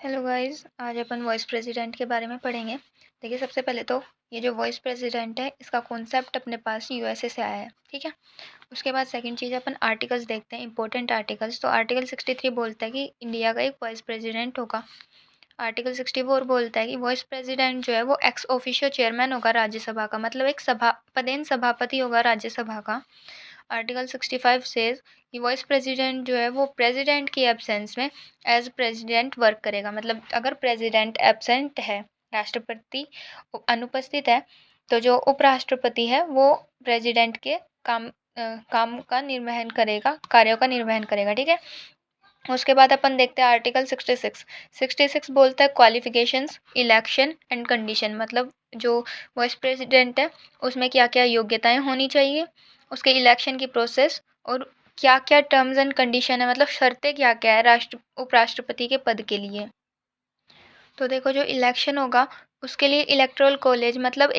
Hello guys, आज अपन vice president के बारे में पढ़ेंगे। देखिए, सबसे पहले तो ये जो वॉइस प्रेसिडेंट है, इसका कॉन्सेप्ट अपने पास यूएसए से आया है, ठीक है। उसके बाद सेकंड चीज़ अपन आर्टिकल्स देखते हैं, इंपॉर्टेंट आर्टिकल्स। तो आर्टिकल 63 बोलता है कि इंडिया का एक वॉइस प्रेसिडेंट होगा। आर्टिकल 64 बोलता है कि वॉइस प्रेसिडेंट जो है वो एक्स ऑफिशियो चेयरमैन होगा राज्यसभा का, मतलब एक पदेन सभापति होगा राज्यसभा का। आर्टिकल 65 सेज कि वॉइस प्रेसिडेंट जो है वो प्रेसिडेंट की एब्सेंस में एज प्रेसिडेंट वर्क करेगा, मतलब अगर प्रेसिडेंट एब्सेंट है, राष्ट्रपति अनुपस्थित है, तो जो उपराष्ट्रपति है वो प्रेसिडेंट के काम का निर्वहन करेगा, कार्यों का निर्वहन करेगा, ठीक है। उसके बाद अपन देखते हैं आर्टिकल 66 बोलता है क्वालिफिकेशंस, इलेक्शन एंड कंडीशन, मतलब जो वाइस प्रेसिडेंट है उसमें क्या क्या योग्यताएं होनी चाहिए, उसके इलेक्शन की प्रोसेस, और क्या क्या टर्म्स एंड कंडीशन है, मतलब शर्तें क्या क्या है उपराष्ट्रपति के पद के लिए। तो देखो, जो इलेक्शन होगा उसके लिए इलेक्टोरल कॉलेज, मतलब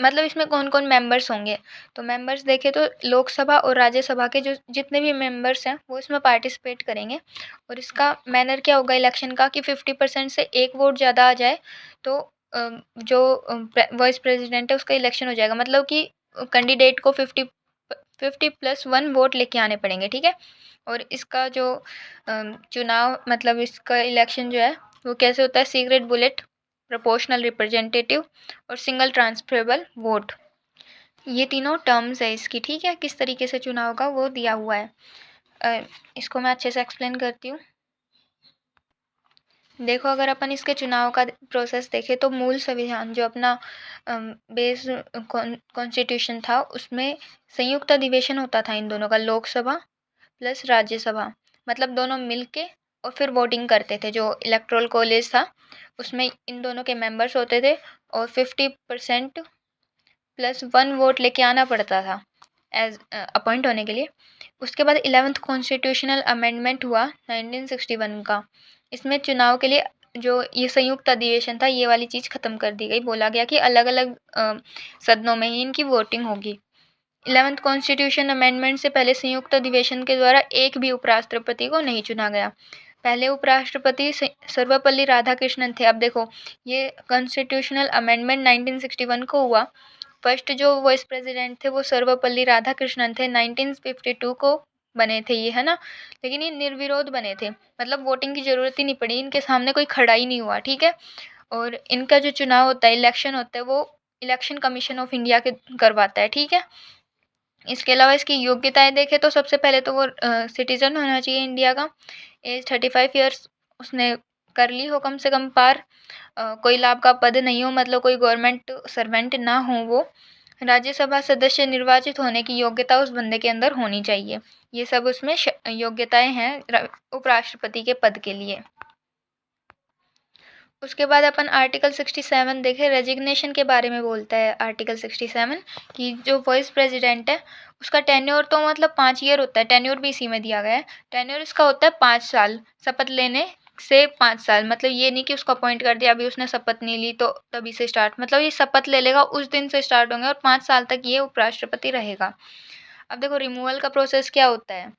मतलब इसमें कौन कौन मेंबर्स होंगे। तो मेंबर्स देखें तो लोकसभा और राज्यसभा के जो जितने भी मेंबर्स हैं वो इसमें पार्टिसिपेट करेंगे। और इसका मैनर क्या होगा इलेक्शन का कि 50% से एक वोट ज़्यादा आ जाए तो जो वाइस प्रेसिडेंट है उसका इलेक्शन हो जाएगा, मतलब कि कैंडिडेट को 50+1 वोट लेके आने पड़ेंगे, ठीक है। और इसका जो चुनाव, मतलब इसका इलेक्शन जो है वो कैसे होता है, सीक्रेट बुलेट, प्रोपोर्शनल रिप्रेजेंटेटिव और सिंगल ट्रांसफरेबल वोट। ये तीनों टर्म्स है इसकी, ठीक है। किस तरीके से चुनाव का वो दिया हुआ है, इसको मैं अच्छे से एक्सप्लेन करती हूँ। देखो, अगर अपन इसके चुनाव का प्रोसेस देखें तो मूल संविधान जो अपना बेस कॉन्स्टिट्यूशन था उसमें संयुक्त अधिवेशन होता था इन दोनों का, लोकसभा प्लस राज्यसभा, मतलब दोनों मिलके और फिर वोटिंग करते थे। जो इलेक्टोरल कॉलेज था उसमें इन दोनों के मेंबर्स होते थे और 50+1 वोट लेके आना पड़ता था एज अपॉइंट होने के लिए। उसके बाद 11th कॉन्स्टिट्यूशनल अमेंडमेंट हुआ 1961 का। इसमें चुनाव के लिए जो ये संयुक्त अधिवेशन था ये वाली चीज़ ख़त्म कर दी गई, बोला गया कि अलग अलग सदनों में ही इनकी वोटिंग होगी। 11th कॉन्स्टिट्यूशन अमेंडमेंट से पहले संयुक्त अधिवेशन के द्वारा एक भी उपराष्ट्रपति को नहीं चुना गया। पहले उपराष्ट्रपति सर्वपल्ली राधाकृष्णन थे। अब देखो, ये कॉन्स्टिट्यूशनल अमेंडमेंट 1961 को हुआ। फर्स्ट जो वाइस प्रेसिडेंट थे वो सर्वपल्ली राधाकृष्णन थे, 1952 को बने थे ये, है ना। लेकिन ये निर्विरोध बने थे, मतलब वोटिंग की ज़रूरत ही नहीं पड़ी, इनके सामने कोई खड़ा ही नहीं हुआ, ठीक है। और इनका जो चुनाव होता है, इलेक्शन होता है, वो इलेक्शन कमीशन ऑफ इंडिया के करवाता है, ठीक है। इसके अलावा इसकी योग्यताएं देखें तो सबसे पहले तो वो सिटीजन होना चाहिए इंडिया का, एज 35 ईयर्स उसने कर ली हो कम से कम पार, कोई लाभ का पद नहीं हो, मतलब कोई गवर्नमेंट सर्वेंट ना हो वो। राज्यसभा सदस्य निर्वाचित होने की योग्यता उस बंदे के अंदर होनी चाहिए। ये सब उसमें योग्यताएं हैं उपराष्ट्रपति के पद के लिए। उसके बाद अपन आर्टिकल 67 देखें, रेजिग्नेशन के बारे में बोलता है आर्टिकल 67 कि जो वाइस प्रेसिडेंट है उसका टेन्योर तो मतलब 5 ईयर होता है, टेन्योर भी इसी में दिया गया है। टेन्योर इसका होता है 5 साल, शपथ लेने से 5 साल, मतलब ये नहीं कि उसको अपॉइंट कर दिया, अभी उसने शपथ नहीं ली तो तभी से स्टार्ट, मतलब ये शपथ ले लेगा उस दिन से स्टार्ट होंगे और 5 साल तक ये उपराष्ट्रपति रहेगा। अब देखो, रिमूवल का प्रोसेस क्या होता है।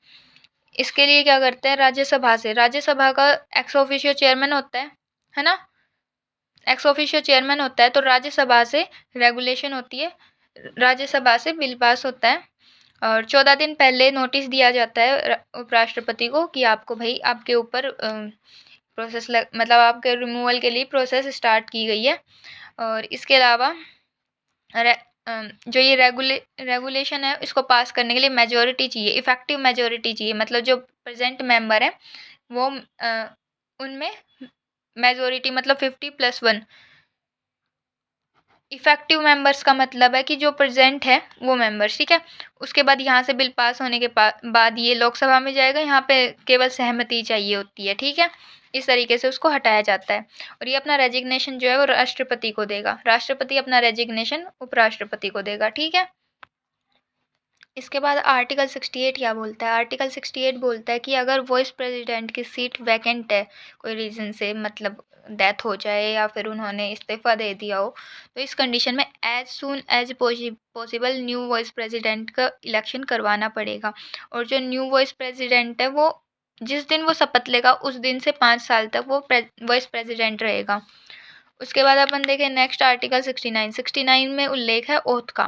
इसके लिए क्या करते हैं, राज्यसभा का एक्स ऑफिशियो चेयरमैन होता है ना। एक्स ऑफिशियो चेयरमैन होता है, तो राज्यसभा से रेगुलेशन होती है, राज्यसभा से बिल पास होता है और 14 दिन पहले नोटिस दिया जाता है उपराष्ट्रपति को कि आपको भाई आपके ऊपर मतलब आपके रिमूवल के लिए प्रोसेस स्टार्ट की गई है। और इसके अलावा जो ये रेगुलेशन है इसको पास करने के लिए मेजोरिटी चाहिए, इफेक्टिव मेजोरिटी चाहिए, मतलब जो प्रेजेंट मेंबर है वो उनमें मेजोरिटी, मतलब 50+1। इफेक्टिव मेंबर्स का मतलब है कि जो प्रेजेंट है वो मेंबर्स, ठीक है। उसके बाद यहाँ से बिल पास होने के बाद ये लोकसभा में जाएगा, यहाँ पे केवल सहमति चाहिए होती है, ठीक है। इस तरीके से उसको हटाया जाता है और ये अपना रेजिग्नेशन जो है वो राष्ट्रपति को देगा, राष्ट्रपति अपना रेजिग्नेशन उपराष्ट्रपति को देगा, ठीक है। इसके बाद आर्टिकल 68 क्या बोलता है, आर्टिकल 68 बोलता है कि अगर वाइस प्रेसिडेंट की सीट वैकेंट है कोई रीज़न से, मतलब डेथ हो जाए या फिर उन्होंने इस्तीफ़ा दे दिया हो, तो इस कंडीशन में as soon as possible new vice president का इलेक्शन करवाना पड़ेगा। और जो न्यू वाइस प्रेसिडेंट है वो जिस दिन वो शपथ लेगा उस दिन से 5 साल तक वो वाइस प्रेसिडेंट रहेगा। उसके बाद अपन देखें नेक्स्ट आर्टिकल 69 में उल्लेख है ओथ का।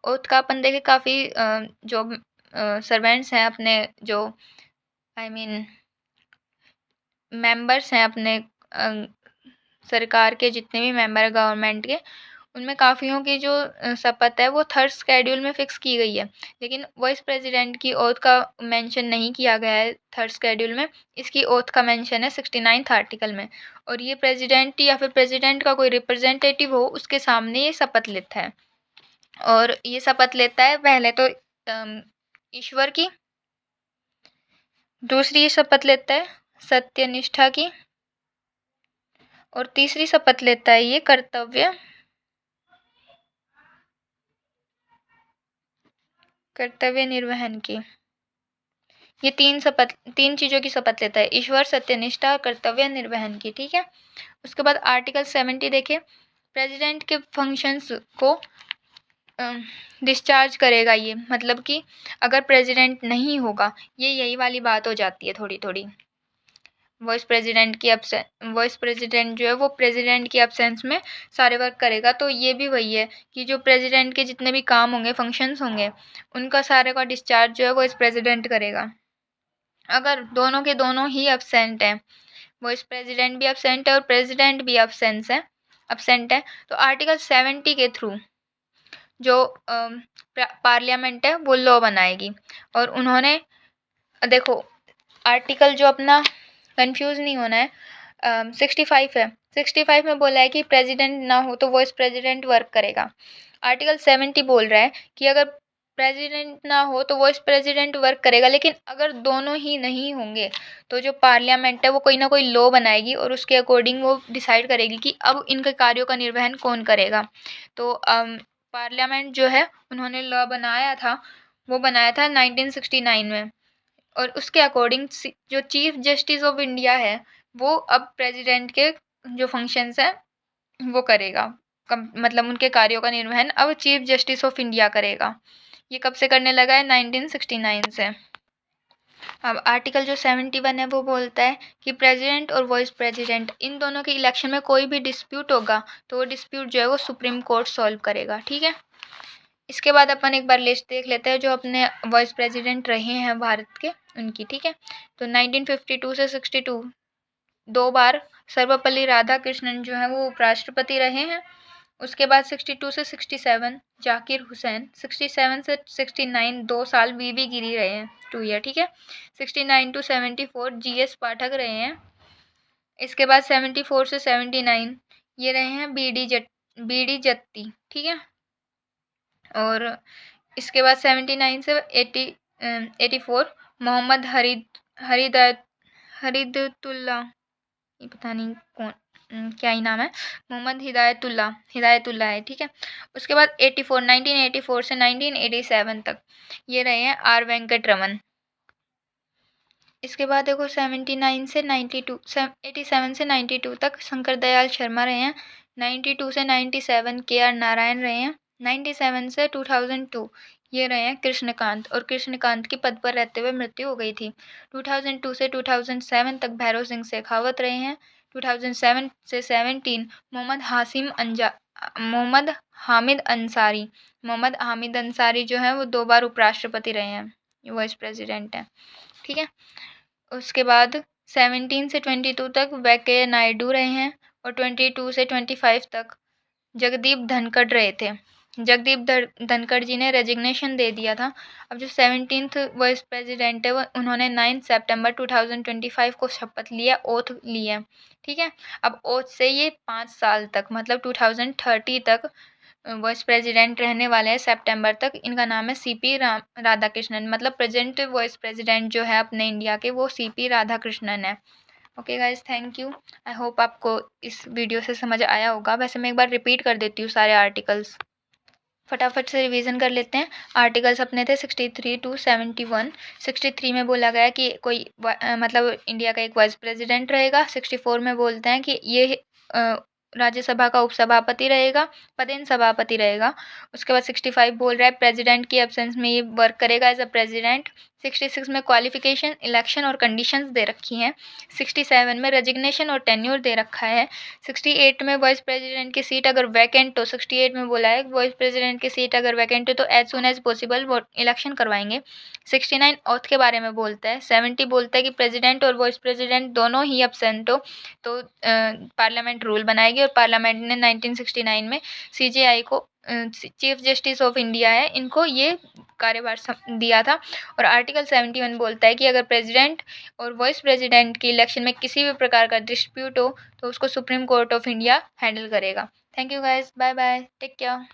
ओथ का अपन देखें काफ़ी जो सर्वेंट्स हैं अपने जो आई मीन मेंबर्स हैं अपने सरकार के जितने भी मेंबर हैं गवर्नमेंट के, उनमें काफ़ियों की जो शपथ है वो थर्ड शेड्यूल में फिक्स की गई है, लेकिन वाइस प्रेसिडेंट की ओथ का मेंशन नहीं किया गया है थर्ड शेड्यूल में। इसकी ओथ का मेंशन है 69th आर्टिकल में, और ये प्रेसिडेंट या फिर प्रेसिडेंट का कोई रिप्रेजेंटेटिव हो उसके सामने ये शपथ लेता है। और ये शपथ लेता है पहले तो ईश्वर की, दूसरी शपथ लेता है सत्यनिष्ठा की, और तीसरी शपथ लेता है ये कर्तव्य निर्वहन की। ये तीन चीज़ों की शपथ लेता है, ईश्वर, सत्यनिष्ठा और कर्तव्य निर्वहन की। ठीक है। उसके बाद आर्टिकल 70 देखिए, प्रेसिडेंट के फंक्शंस को डिस्चार्ज करेगा ये, मतलब कि अगर प्रेसिडेंट नहीं होगा, ये यही वाली बात हो जाती है थोड़ी थोड़ी। वाइस प्रेसिडेंट जो है वो प्रेसिडेंट की एब्सेंस में सारे वर्क करेगा, तो ये भी वही है कि जो प्रेसिडेंट के जितने भी काम होंगे, फंक्शंस होंगे, उनका सारे का डिस्चार्ज जो है वो इस प्रेसिडेंट करेगा। अगर दोनों के दोनों ही एब्सेंट हैं, वाइस प्रेसिडेंट भी एब्सेंट है और प्रेसिडेंट भी एब्सेंट है, तो आर्टिकल 70 के थ्रू जो पार्लियामेंट है वो लॉ बनाएगी। और उन्होंने देखो आर्टिकल जो अपना कंफ्यूज नहीं होना है, 65 है, 65 में बोला है कि प्रेसिडेंट ना हो तो वाइस प्रेसिडेंट वर्क करेगा। आर्टिकल 70 बोल रहा है कि अगर प्रेसिडेंट ना हो तो वाइस प्रेसिडेंट वर्क करेगा, लेकिन अगर दोनों ही नहीं होंगे तो जो पार्लियामेंट है वो कोई ना कोई लॉ बनाएगी और उसके अकॉर्डिंग वो डिसाइड करेगी कि अब इनके कार्यों का निर्वहन कौन करेगा। तो पार्लियामेंट जो है उन्होंने लॉ बनाया था, वो बनाया था 1969 में, और उसके अकॉर्डिंग जो चीफ जस्टिस ऑफ इंडिया है वो अब प्रेसिडेंट के जो फंक्शंस हैं वो करेगा। मतलब उनके कार्यों का निर्वहन अब चीफ जस्टिस ऑफ इंडिया करेगा। ये कब से करने लगा है? 1969 से। अब आर्टिकल जो 71 है वो बोलता है कि प्रेसिडेंट और वाइस प्रेसिडेंट इन दोनों के इलेक्शन में कोई भी डिस्प्यूट होगा तो वो डिस्प्यूट जो है वो सुप्रीम कोर्ट सॉल्व करेगा। ठीक है। इसके बाद अपन एक बार लिस्ट देख लेते हैं जो अपने वाइस प्रेसिडेंट रहे हैं भारत के, उनकी। ठीक है। तो 1952 से 62 2 बार सर्वपल्ली राधाकृष्णन जो है वो उपराष्ट्रपति रहे हैं। उसके बाद 62 से 67 जाकिर हुसैन, 67 से 69 2 साल वीवी गिरी रहे हैं, 2 ईयर। ठीक है। 69 टू 74 जीएस पाठक रहे हैं। इसके बाद 74 से 79 ये रहे हैं बीडी जत्ती। ठीक है। और इसके बाद 79 से 84 मोहम्मद हरिदतुल्ला, ये पता नहीं कौन क्या ही नाम है, मोहम्मद हिदायतुल्ला है। ठीक है। उसके बाद 1984 से 1987 तक ये रहे हैं आर वेंकट रमन। इसके बाद देखो 87 से 92 तक शंकर दयाल शर्मा रहे हैं। 92 से 97 KR नारायण रहे हैं। 97 से 2002 ये रहे हैं कृष्णकांत, और कृष्णकांत की पद पर रहते हुए मृत्यु हो गई थी। 2002 से 2007 तक भैरव सिंह शेखावत रहे हैं। 2007 से 17 मोहम्मद हामिद अंसारी जो है वो 2 बार उपराष्ट्रपति रहे हैं, वाइस प्रेसिडेंट हैं। ठीक है। उसके बाद 17 से 22 तक वेंकैया नायडू रहे हैं, और 22 से 25 तक जगदीप धनखड़ रहे थे। जगदीप धनखड़ जी ने रेजिग्नेशन दे दिया था। अब जो 17th वाइस प्रेसिडेंट है वो उन्होंने 9 सितंबर 2025 को शपथ लिया, ओथ ली है। ठीक है। अब ओथ से ये 5 साल तक मतलब 2030 तक वाइस प्रेसिडेंट रहने वाले हैं, सितंबर तक। इनका नाम है सीपी राधाकृष्णन, मतलब प्रेजेंट वाइस प्रेसिडेंट जो है अपने इंडिया के वो सीपी राधाकृष्णन है। Okay guys, thank you. I hope आपको इस वीडियो से समझ आया होगा। वैसे मैं एक बार रिपीट कर देती हूँ सारे आर्टिकल्स, फटाफट से रिवीजन कर लेते हैं। आर्टिकल्स अपने थे 63 टू 71। 63 में बोला गया कि कोई मतलब इंडिया का एक वाइस प्रेसिडेंट रहेगा। 64 में बोलते हैं कि ये राज्यसभा का उपसभापति रहेगा, पदेन सभापति रहेगा। उसके बाद 65 बोल रहा है प्रेसिडेंट की एब्सेंस में ये वर्क करेगा एज अ प्रेसिडेंट। 66 में क्वालिफिकेशन, इलेक्शन और कंडीशंस दे रखी हैं। 67 में रेजिग्नेशन और टेन्योर दे रखा है। 68 में वाइस प्रेसिडेंट की सीट अगर वैकेंट हो, 68 में बोला है वाइस प्रेसिडेंट की सीट अगर वैकेंट हो तो एज सुन एज पॉसिबल वो इलेक्शन करवाएंगे। 69 ऑथ के बारे में बोलता है। 70 बोलता है कि प्रेसिडेंट और वाइस प्रेसिडेंट दोनों ही एब्सेंट हो तो पार्लियामेंट रूल बनाएगी, और पार्लियामेंट ने 1969 में सीजेआई को चीफ जस्टिस ऑफ इंडिया है, इनको ये कार्यभार दिया था। और आर्टिकल 71 बोलता है कि अगर प्रेसिडेंट और वाइस प्रेसिडेंट की इलेक्शन में किसी भी प्रकार का डिस्प्यूट हो तो उसको supreme court of India handle करेगा। Thank you guys, bye bye, take care.